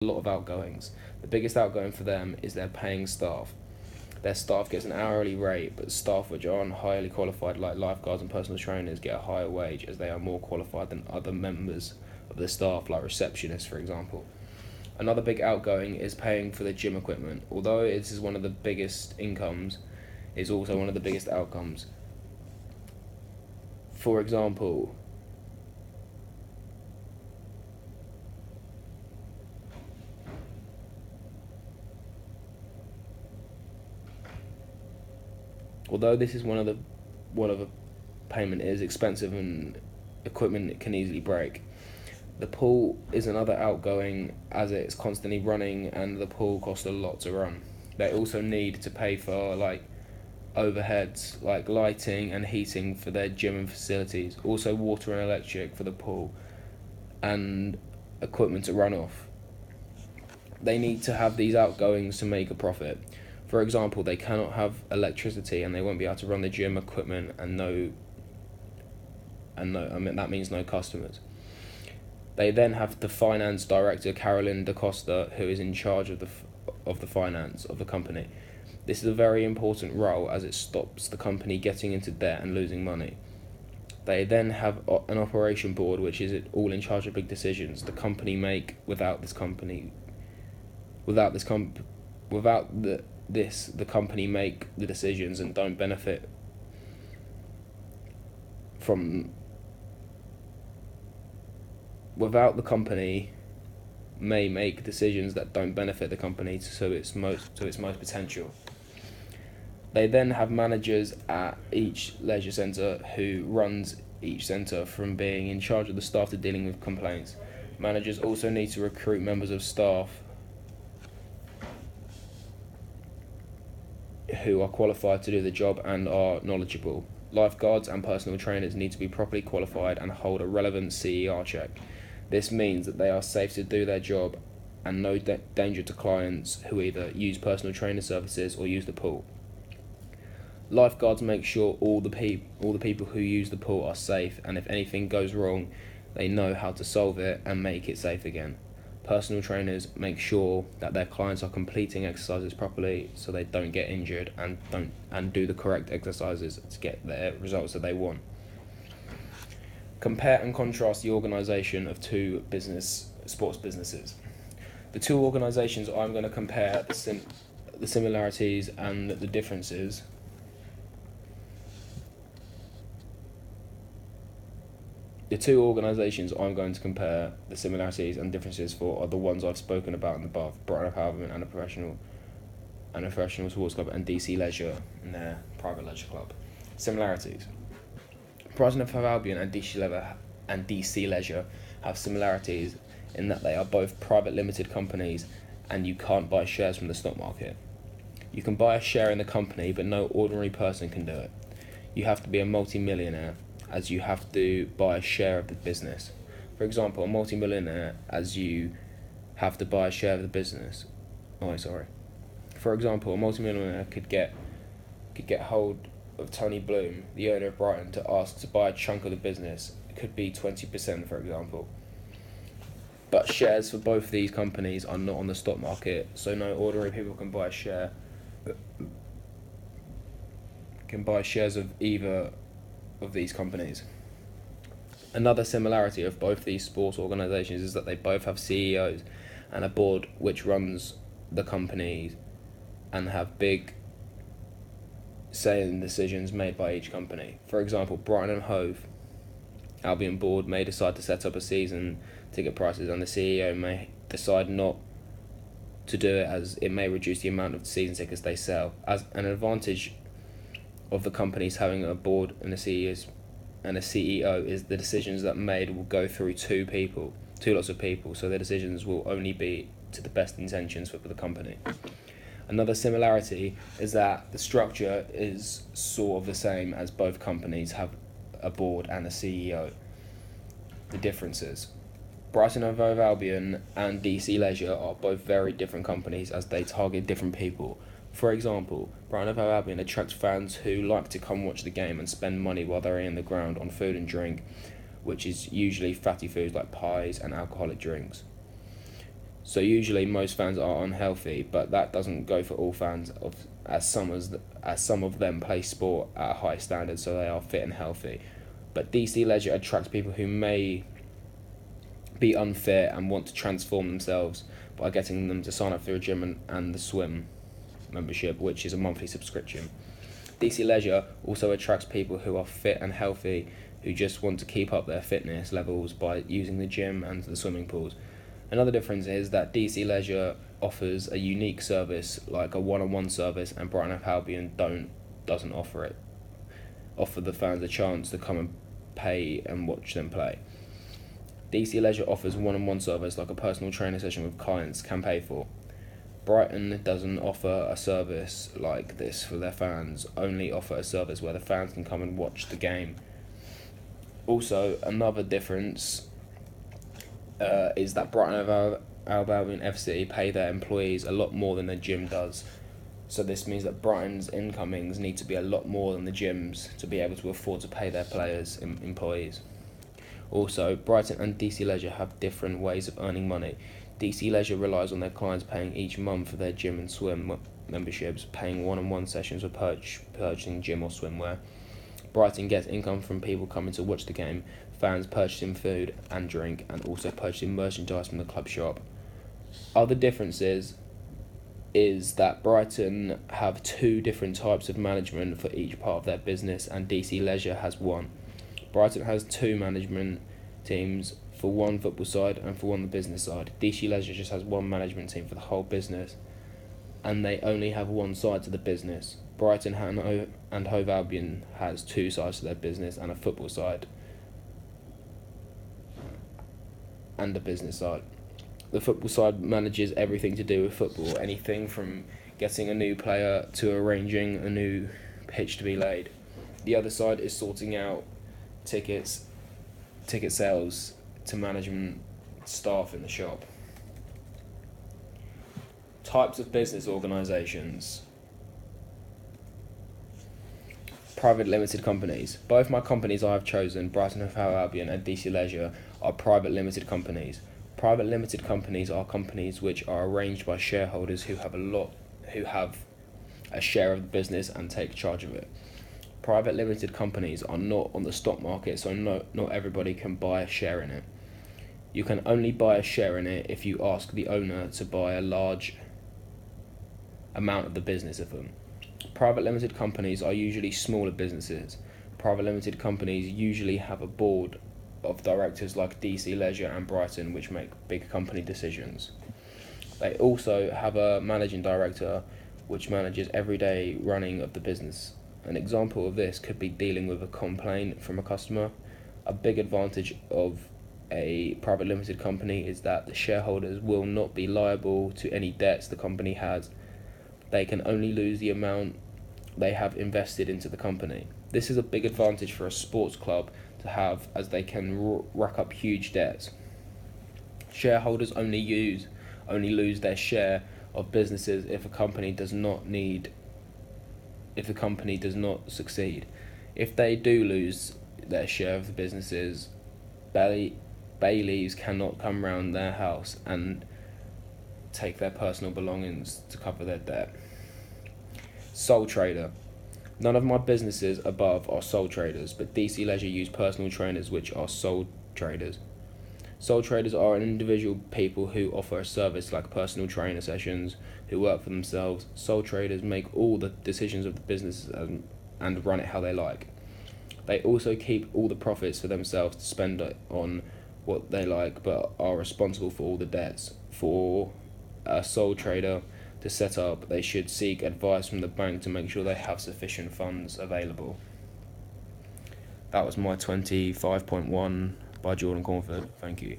a lot of outgoings. The biggest outgoing for them is their paying staff. Their staff gets an hourly rate, but staff which aren't highly qualified, like lifeguards and personal trainers, get a higher wage as they are more qualified than other members of the staff, like receptionists, for example. Another big outgoing is paying for the gym equipment. Although it is one of the biggest incomes, it's also one of the biggest outcomes. For example, although this is one of the payment is expensive and equipment can easily break. The pool is another outgoing as it's constantly running and the pool costs a lot to run. They also need to pay for overheads like lighting and heating for their gym and facilities, also water and electric for the pool and equipment to run off. They need to have these outgoings to make a profit. For example, they cannot have electricity and they won't be able to run the gym equipment that means no customers. They then have the finance director, Carolyn DaCosta, who is in charge of the finance of the company. This is a very important role as it stops the company getting into debt and losing money. They then have an operation board, which is all in charge of big decisions the company make. The company make the decisions and don't benefit from. Without the company may make decisions that don't benefit the company to its most potential. They then have managers at each leisure centre who runs each centre, from being in charge of the staff to dealing with complaints. Managers also need to recruit members of staff who are qualified to do the job and are knowledgeable. Lifeguards and personal trainers need to be properly qualified and hold a relevant CER check. This means that they are safe to do their job and no danger to clients who either use personal trainer services or use the pool. Lifeguards make sure all the people who use the pool are safe, and if anything goes wrong, they know how to solve it and make it safe again. Personal trainers make sure that their clients are completing exercises properly so they don't get injured and do the correct exercises to get the results that they want. Compare and contrast the organisation of two sports businesses. The two organisations I'm going to compare the similarities and the differences. The two organisations I'm going to compare the similarities and differences for are the ones I've spoken about in the above: Brighton Hove Albion and a professional sports club, and DC Leisure and their private leisure club. Similarities: Brighton Hove Albion and DC Leisure have similarities in that they are both private limited companies and you can't buy shares from the stock market. You can buy a share in the company, but no ordinary person can do it. You have to be a multi-millionaire, as you have to buy a share of the business. For example, a multi-millionaire, as you have to buy a share of the business. For example, a multi-millionaire could get hold of Tony Bloom, the owner of Brighton, to ask to buy a chunk of the business. It could be 20%, for example. But shares for both these companies are not on the stock market, so no ordinary people can buy shares of either of these companies. Another similarity of both these sports organisations is that they both have CEOs and a board which runs the companies and have big say in decisions made by each company. For example, Brighton and Hove Albion board may decide to set up a season ticket prices, and the CEO may decide not to do it, as it may reduce the amount of season tickets they sell. As an advantage of the companies having a board and a CEO is the decisions that made will go through two lots of people, so their decisions will only be to the best intentions for the company. Another similarity is that the structure is sort of the same, as both companies have a board and a CEO. The differences: Brighton and Hove Albion and DC Leisure are both very different companies as they target different people. For example, Brighton and Hove Albion attracts fans who like to come watch the game and spend money while they're in the ground on food and drink, which is usually fatty foods like pies and alcoholic drinks. So usually most fans are unhealthy, but that doesn't go for all fans, as some of them play sport at a high standard, so they are fit and healthy. But DC Leisure attracts people who may be unfit and want to transform themselves by getting them to sign up for a gym and the swim membership, which is a monthly subscription. DC Leisure also attracts people who are fit and healthy, who just want to keep up their fitness levels by using the gym and the swimming pools. Another difference is that DC Leisure offers a unique service like a one-on-one service, and Brighton Hove Albion doesn't offer the fans a chance to come and pay and watch them play. DC Leisure offers one-on-one service like a personal trainer session with clients can pay for. Brighton doesn't offer a service like this for their fans, only offer a service where the fans can come and watch the game. Also, another difference is that Brighton Hove Albion FC pay their employees a lot more than the gym does. So this means that Brighton's incomings need to be a lot more than the gyms to be able to afford to pay their players' employees. Also, Brighton and DC Leisure have different ways of earning money. DC Leisure relies on their clients paying each month for their gym and swim memberships, paying one-on-one sessions or purchasing gym or swimwear. Brighton gets income from people coming to watch the game, fans purchasing food and drink, and also purchasing merchandise from the club shop. Other differences is that Brighton have two different types of management for each part of their business, and DC Leisure has one. Brighton has two management teams, for one football side and for one the business side. DC Leisure just has one management team for the whole business, and they only have one side to the business. Brighton and Hove Albion has two sides to their business, and a football side and a business side. The football side manages everything to do with football, anything from getting a new player to arranging a new pitch to be laid. The other side is sorting out ticket sales to management staff in the shop. Types of business organisations. Private limited companies. Both my companies I have chosen, Brighton Hove Albion and DC Leisure, are private limited companies. Private limited companies are companies which are arranged by shareholders who have a share of the business and take charge of it. Private limited companies are not on the stock market, so not everybody can buy a share in it. You can only buy a share in it if you ask the owner to buy a large amount of the business of them. Private limited companies are usually smaller businesses. Private limited companies usually have a board of directors like DC Leisure and Brighton, which make big company decisions. They also have a managing director which manages everyday running of the business. An example of this could be dealing with a complaint from a customer. A big advantage of a private limited company is that the shareholders will not be liable to any debts the company has. They can only lose the amount they have invested into the company. This is a big advantage for a sports club to have, as they can rack up huge debts. Shareholders only lose their share of businesses if the company does not succeed. If they do lose their share of the businesses, bailies cannot come round their house and take their personal belongings to cover their debt. Sole trader. None of my businesses above are sole traders, but DC Leisure use personal trainers which are sole traders. Sole traders are individual people who offer a service like personal trainer sessions, who work for themselves. Sole traders make all the decisions of the business and run it how they like. They also keep all the profits for themselves to spend on what they like, but are responsible for all the debts. For a sole trader to set up, they should seek advice from the bank to make sure they have sufficient funds available. That was my 25.1 by Jordan Cornford. Thank you.